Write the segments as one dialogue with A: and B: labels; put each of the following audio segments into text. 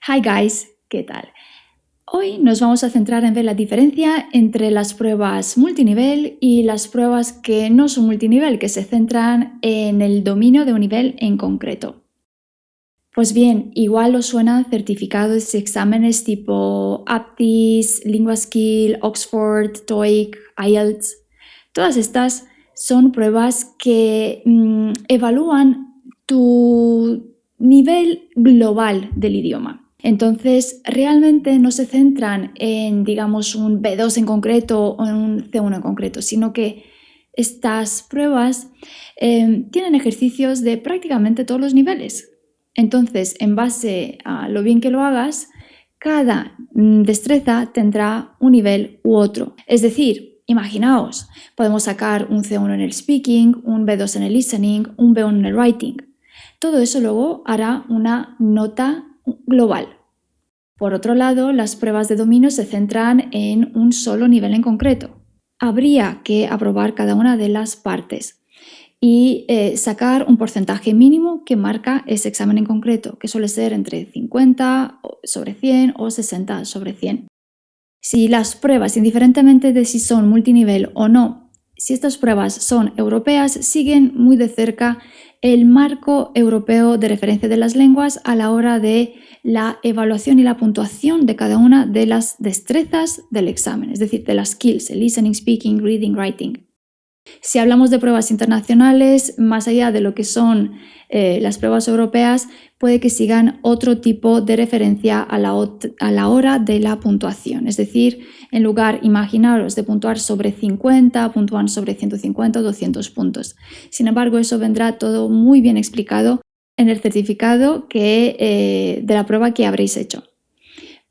A: Hi guys, ¿qué tal? Hoy nos vamos a centrar en ver la diferencia entre las pruebas multinivel y las pruebas que no son multinivel, que se centran en el dominio de un nivel en concreto. Pues bien, igual os suenan certificados y exámenes tipo APTIS, LinguaSkill, Oxford, TOEIC, IELTS. Todas estas son pruebas que evalúan tu nivel global del idioma. Entonces, realmente no se centran en, digamos, un B2 en concreto o en un C1 en concreto, sino que estas pruebas tienen ejercicios de prácticamente todos los niveles. Entonces, en base a lo bien que lo hagas, cada destreza tendrá un nivel u otro. Es decir, imaginaos, podemos sacar un C1 en el speaking, un B2 en el listening, un B1 en el writing. Todo eso luego hará una nota global. Por otro lado, las pruebas de dominio se centran en un solo nivel en concreto. Habría que aprobar cada una de las partes y sacar un porcentaje mínimo que marca ese examen en concreto, que suele ser entre 50 sobre 100 o 60 sobre 100. Si las pruebas, indiferentemente de si son multinivel o no, si estas pruebas son europeas, siguen muy de cerca el marco europeo de referencia de las lenguas a la hora de la evaluación y la puntuación de cada una de las destrezas del examen, es decir, de las skills, el listening, speaking, reading, writing. Si hablamos de pruebas internacionales, más allá de lo que son las pruebas europeas, puede que sigan otro tipo de referencia a la hora de la puntuación. Es decir, en lugar, imaginaros, de puntuar sobre 50, puntúan sobre 150 o 200 puntos. Sin embargo, eso vendrá todo muy bien explicado en el certificado de la prueba que habréis hecho.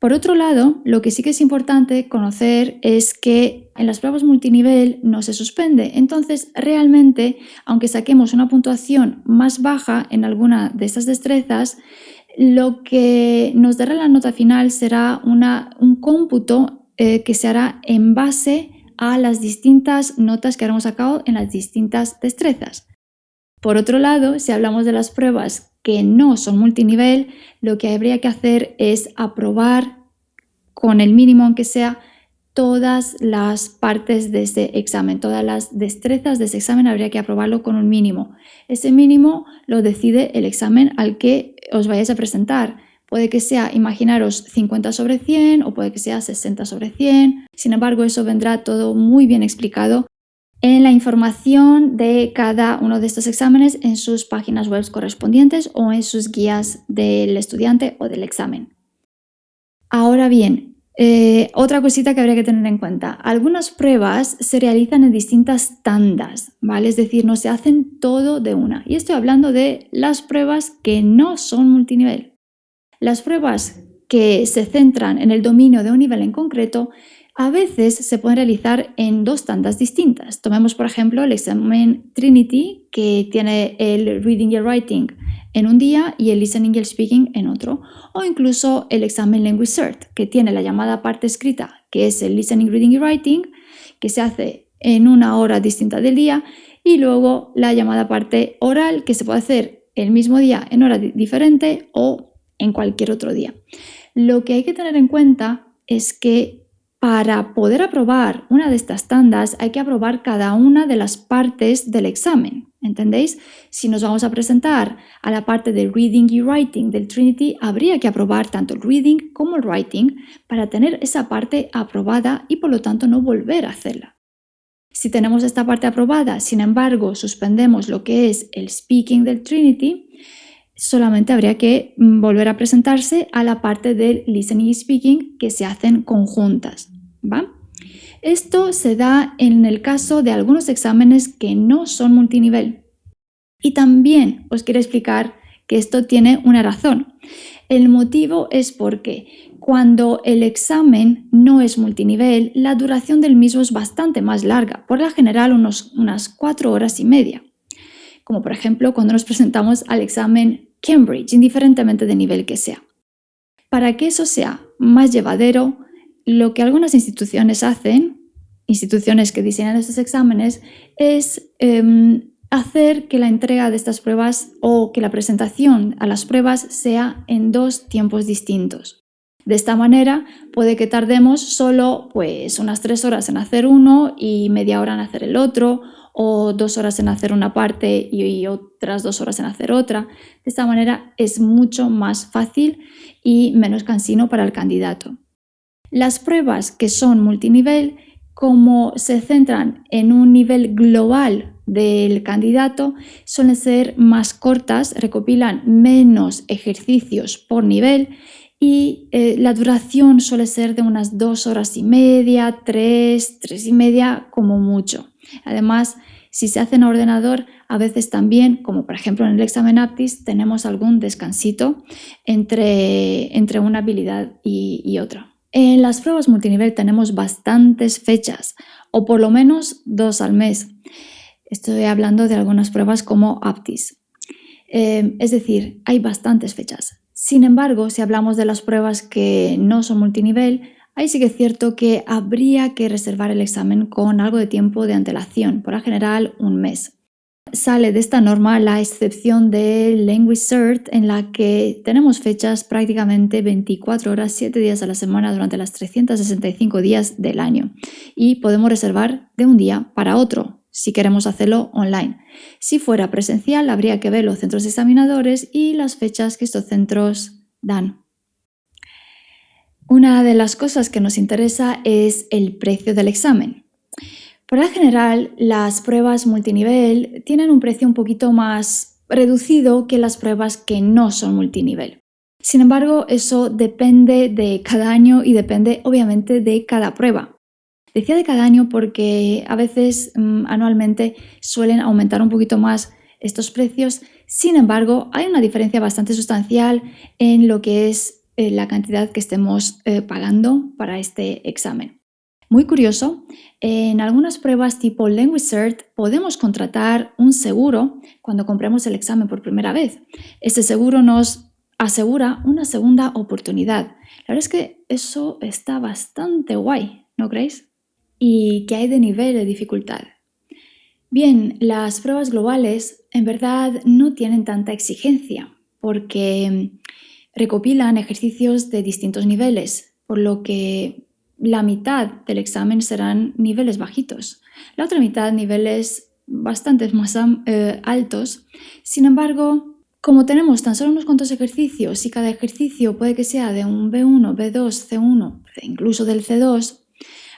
A: Por otro lado, lo que sí que es importante conocer es que en las pruebas multinivel no se suspende. Entonces, realmente, aunque saquemos una puntuación más baja en alguna de estas destrezas, lo que nos dará la nota final será un cómputo que se hará en base a las distintas notas que habremos sacado en las distintas destrezas. Por otro lado, si hablamos de las pruebas que no son multinivel, lo que habría que hacer es aprobar con el mínimo, aunque sea, todas las partes de ese examen, todas las destrezas de ese examen habría que aprobarlo con un mínimo. Ese mínimo lo decide el examen al que os vayáis a presentar. Puede que sea, imaginaros, 50 sobre 100 o puede que sea 60 sobre 100. Sin embargo, eso vendrá todo muy bien explicado en la información de cada uno de estos exámenes en sus páginas web correspondientes o en sus guías del estudiante o del examen. Ahora bien, otra cosita que habría que tener en cuenta. Algunas pruebas se realizan en distintas tandas, ¿vale? Es decir, no se hacen todo de una. Y estoy hablando de las pruebas que no son multinivel. Las pruebas que se centran en el dominio de un nivel en concreto a veces se pueden realizar en dos tandas distintas. Tomemos, por ejemplo, el examen Trinity, que tiene el Reading y el Writing en un día y el Listening y el Speaking en otro. O incluso el examen LanguageCert, que tiene la llamada parte escrita, que es el Listening, Reading y Writing, que se hace en una hora distinta del día, y luego la llamada parte oral, que se puede hacer el mismo día en hora diferente o en cualquier otro día. Lo que hay que tener en cuenta es que para poder aprobar una de estas tandas hay que aprobar cada una de las partes del examen, ¿entendéis? Si nos vamos a presentar a la parte de Reading y Writing del Trinity, habría que aprobar tanto el Reading como el Writing para tener esa parte aprobada y por lo tanto no volver a hacerla. Si tenemos esta parte aprobada, sin embargo, suspendemos lo que es el Speaking del Trinity, solamente habría que volver a presentarse a la parte del Listening y Speaking que se hacen conjuntas, ¿va? Esto se da en el caso de algunos exámenes que no son multinivel. Y también os quiero explicar que esto tiene una razón. El motivo es porque cuando el examen no es multinivel, la duración del mismo es bastante más larga, por lo general unas 4 horas y media. Como por ejemplo cuando nos presentamos al examen Cambridge, indiferentemente de nivel que sea. Para que eso sea más llevadero, lo que algunas instituciones hacen, instituciones que diseñan estos exámenes, es hacer que la entrega de estas pruebas o que la presentación a las pruebas sea en 2 tiempos distintos. De esta manera puede que tardemos solo pues unas 3 horas en hacer uno y media hora en hacer el otro, o 2 horas en hacer una parte y otras 2 horas en hacer otra. De esta manera es mucho más fácil y menos cansino para el candidato. Las pruebas que son multinivel, como se centran en un nivel global del candidato, suelen ser más cortas, recopilan menos ejercicios por nivel y la duración suele ser de unas 2 horas y media, 3 y media como mucho. Además, si se hace en ordenador, a veces también, como por ejemplo en el examen APTIS, tenemos algún descansito entre una habilidad y otra. En las pruebas multinivel tenemos bastantes fechas, o por lo menos 2 al mes. Estoy hablando de algunas pruebas como APTIS. Es decir, hay bastantes fechas. Sin embargo, si hablamos de las pruebas que no son multinivel, ahí sí que es cierto que habría que reservar el examen con algo de tiempo de antelación, por lo general un mes. Sale de esta norma la excepción de Language Cert, en la que tenemos fechas prácticamente 24 horas, 7 días a la semana durante las 365 días del año y podemos reservar de un día para otro si queremos hacerlo online. Si fuera presencial, habría que ver los centros examinadores y las fechas que estos centros dan. Una de las cosas que nos interesa es el precio del examen. Por lo general, las pruebas multinivel tienen un precio un poquito más reducido que las pruebas que no son multinivel. Sin embargo, eso depende de cada año y depende obviamente de cada prueba. Decía de cada año porque a veces anualmente suelen aumentar un poquito más estos precios. Sin embargo, hay una diferencia bastante sustancial en lo que es la cantidad que estemos pagando para este examen. Muy curioso, en algunas pruebas tipo Language Cert podemos contratar un seguro cuando compremos el examen por primera vez. Este seguro nos asegura una segunda oportunidad. La verdad es que eso está bastante guay, ¿no creéis? ¿Y qué hay de nivel de dificultad? Bien, las pruebas globales en verdad no tienen tanta exigencia porque recopilan ejercicios de distintos niveles, por lo que la mitad del examen serán niveles bajitos, la otra mitad niveles bastante más altos. Sin embargo, como tenemos tan solo unos cuantos ejercicios y cada ejercicio puede que sea de un B1, B2, C1, incluso del C2,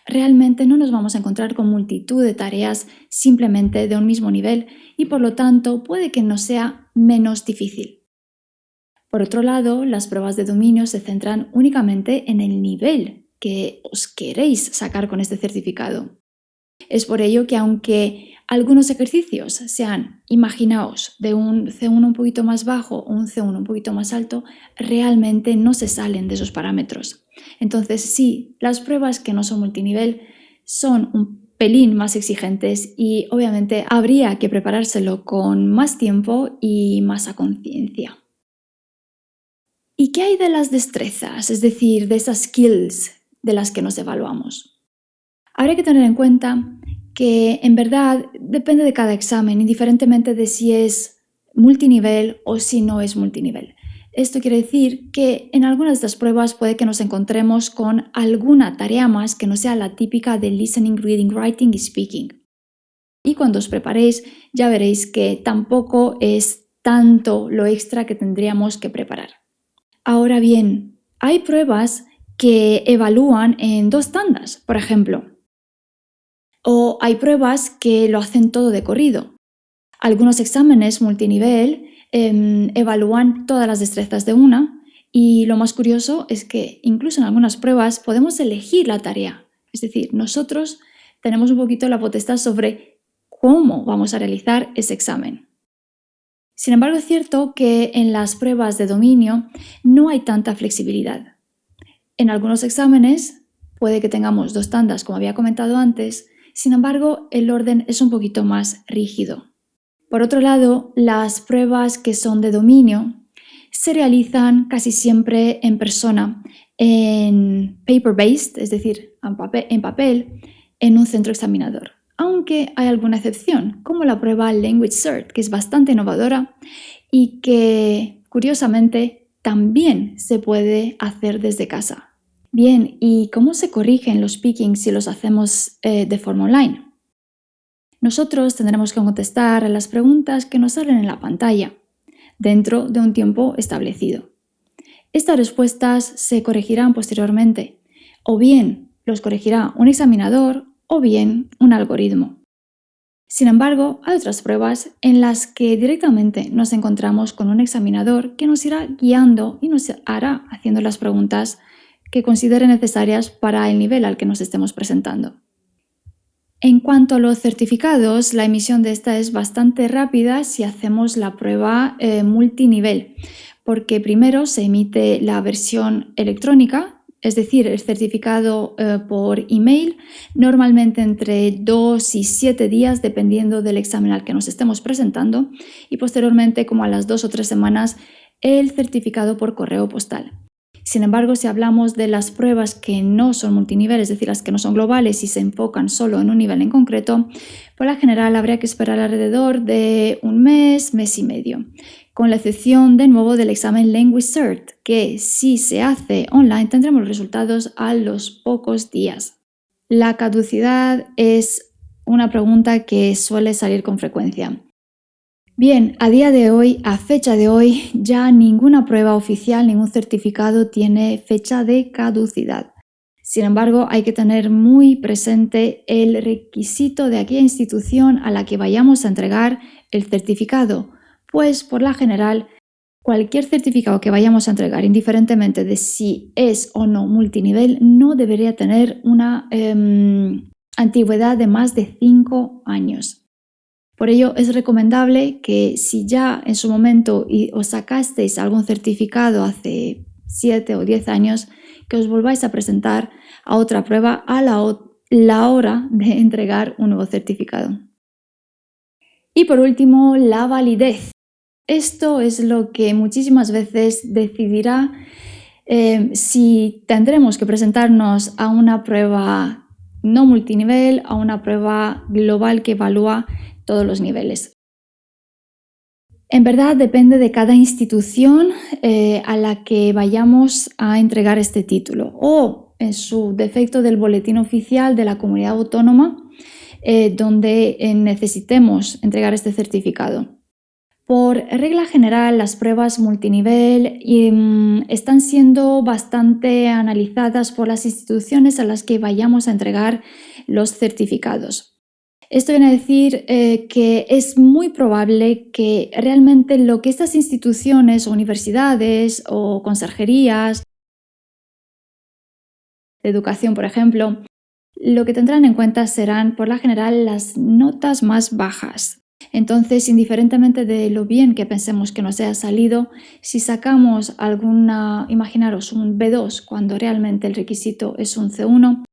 A: realmente no nos vamos a encontrar con multitud de tareas simplemente de un mismo nivel y por lo tanto puede que nos sea menos difícil. Por otro lado, las pruebas de dominio se centran únicamente en el nivel que os queréis sacar con este certificado. Es por ello que aunque algunos ejercicios sean, imaginaos, de un C1 un poquito más bajo o un C1 un poquito más alto, realmente no se salen de esos parámetros. Entonces, sí, las pruebas que no son multinivel son un pelín más exigentes y obviamente habría que preparárselo con más tiempo y más a conciencia. ¿Y qué hay de las destrezas, es decir, de esas skills de las que nos evaluamos? Habría que tener en cuenta que en verdad depende de cada examen, indiferentemente de si es multinivel o si no es multinivel. Esto quiere decir que en algunas de estas pruebas puede que nos encontremos con alguna tarea más que no sea la típica de listening, reading, writing y speaking. Y cuando os preparéis ya veréis que tampoco es tanto lo extra que tendríamos que preparar. Ahora bien, hay pruebas que evalúan en 2 tandas, por ejemplo. O hay pruebas que lo hacen todo de corrido. Algunos exámenes multinivel evalúan todas las destrezas de una y lo más curioso es que incluso en algunas pruebas podemos elegir la tarea. Es decir, nosotros tenemos un poquito la potestad sobre cómo vamos a realizar ese examen. Sin embargo, es cierto que en las pruebas de dominio no hay tanta flexibilidad. En algunos exámenes puede que tengamos 2 tandas, como había comentado antes. Sin embargo, el orden es un poquito más rígido. Por otro lado, las pruebas que son de dominio se realizan casi siempre en persona, en paper-based, es decir, en papel, en un centro examinador. aunque hay alguna excepción, como la prueba Language Cert, que es bastante innovadora y que, curiosamente, también se puede hacer desde casa. Bien, ¿y cómo se corrigen los speaking si los hacemos de forma online? Nosotros tendremos que contestar a las preguntas que nos salen en la pantalla, dentro de un tiempo establecido. Estas respuestas se corregirán posteriormente, o bien los corregirá un examinador o bien un algoritmo. Sin embargo, hay otras pruebas en las que directamente nos encontramos con un examinador que nos irá guiando y nos hará haciendo las preguntas que considere necesarias para el nivel al que nos estemos presentando. En cuanto a los certificados, la emisión de esta es bastante rápida si hacemos la prueba multinivel, porque primero se emite la versión electrónica, es decir, el certificado por email, normalmente entre 2 y 7 días, dependiendo del examen al que nos estemos presentando, y posteriormente, como a las 2 o 3 semanas, el certificado por correo postal. Sin embargo, si hablamos de las pruebas que no son multinivel, es decir, las que no son globales y se enfocan solo en un nivel en concreto, por lo general habría que esperar alrededor de un mes, mes y medio, con la excepción de nuevo del examen Language Cert, que si se hace online tendremos los resultados a los pocos días. La caducidad es una pregunta que suele salir con frecuencia. Bien, a día de hoy, a fecha de hoy, ya ninguna prueba oficial, ningún certificado tiene fecha de caducidad. Sin embargo, hay que tener muy presente el requisito de aquella institución a la que vayamos a entregar el certificado, pues por la general, cualquier certificado que vayamos a entregar, indiferentemente de si es o no multinivel, no debería tener una antigüedad de más de 5 años. Por ello, es recomendable que si ya en su momento os sacasteis algún certificado hace 7 o 10 años, que os volváis a presentar a otra prueba a la hora de entregar un nuevo certificado. Y por último, la validez. Esto es lo que muchísimas veces decidirá si tendremos que presentarnos a una prueba no multinivel, a una prueba global que evalúa todos los niveles. En verdad depende de cada institución a la que vayamos a entregar este título o, en su defecto, del boletín oficial de la comunidad autónoma donde necesitemos entregar este certificado. Por regla general, las pruebas multinivel están siendo bastante analizadas por las instituciones a las que vayamos a entregar los certificados. Esto viene a decir que es muy probable que realmente lo que estas instituciones o universidades o conserjerías de educación, por ejemplo, lo que tendrán en cuenta serán por la general las notas más bajas. Entonces, indiferentemente de lo bien que pensemos que nos haya salido, si sacamos imaginaros un B2 cuando realmente el requisito es un C1,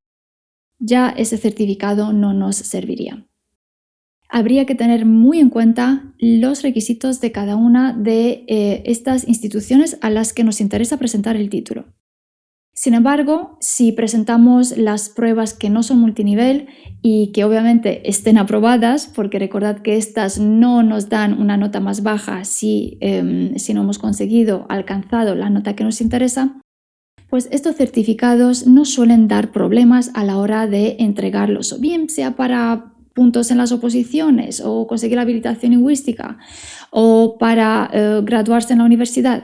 A: ya ese certificado no nos serviría. Habría que tener muy en cuenta los requisitos de cada una de estas instituciones a las que nos interesa presentar el título. Sin embargo, si presentamos las pruebas que no son multinivel y que obviamente estén aprobadas, porque recordad que estas no nos dan una nota más baja si no hemos alcanzado la nota que nos interesa, pues estos certificados no suelen dar problemas a la hora de entregarlos, o bien sea para puntos en las oposiciones o conseguir la habilitación lingüística o para graduarse en la universidad.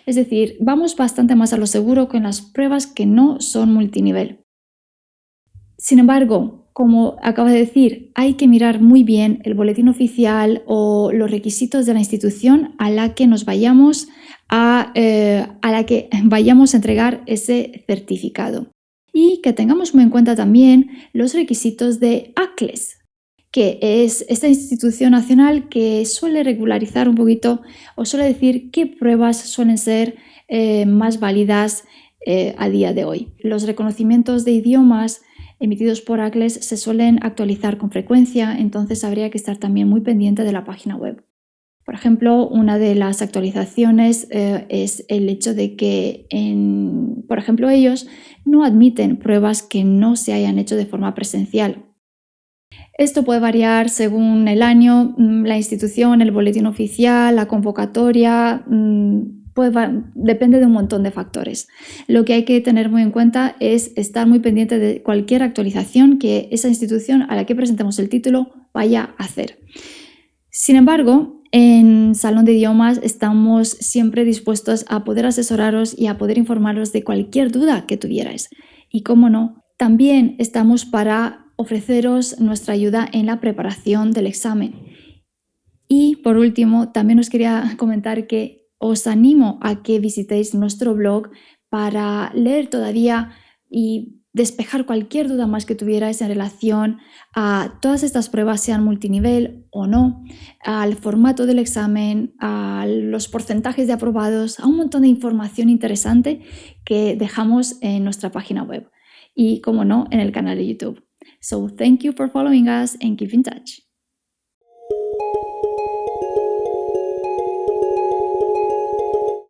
A: Es decir, vamos bastante más a lo seguro con las pruebas que no son multinivel. Sin embargo, como acabo de decir, hay que mirar muy bien el boletín oficial o los requisitos de la institución a la que nos vayamos a la que vayamos a entregar ese certificado. Y que tengamos muy en cuenta también los requisitos de ACLES, que es esta institución nacional que suele regularizar un poquito o suele decir qué pruebas suelen ser más válidas a día de hoy. Los reconocimientos de idiomas emitidos por ACLES se suelen actualizar con frecuencia, entonces habría que estar también muy pendiente de la página web. Por ejemplo, una de las actualizaciones es el hecho de que, por ejemplo, ellos no admiten pruebas que no se hayan hecho de forma presencial. Esto puede variar según el año, la institución, el boletín oficial, la convocatoria, depende de un montón de factores. Lo que hay que tener muy en cuenta es estar muy pendiente de cualquier actualización que esa institución a la que presentemos el título vaya a hacer. Sin embargo, en Salón de Idiomas estamos siempre dispuestos a poder asesoraros y a poder informaros de cualquier duda que tuvierais. Y cómo no, también estamos para ofreceros nuestra ayuda en la preparación del examen. Y por último, también os quería comentar que os animo a que visitéis nuestro blog para leer todavía y despejar cualquier duda más que tuvierais en relación a todas estas pruebas, sean multinivel o no, al formato del examen, a los porcentajes de aprobados, a un montón de información interesante que dejamos en nuestra página web y, como no, en el canal de YouTube. So thank you for following us and keep in touch.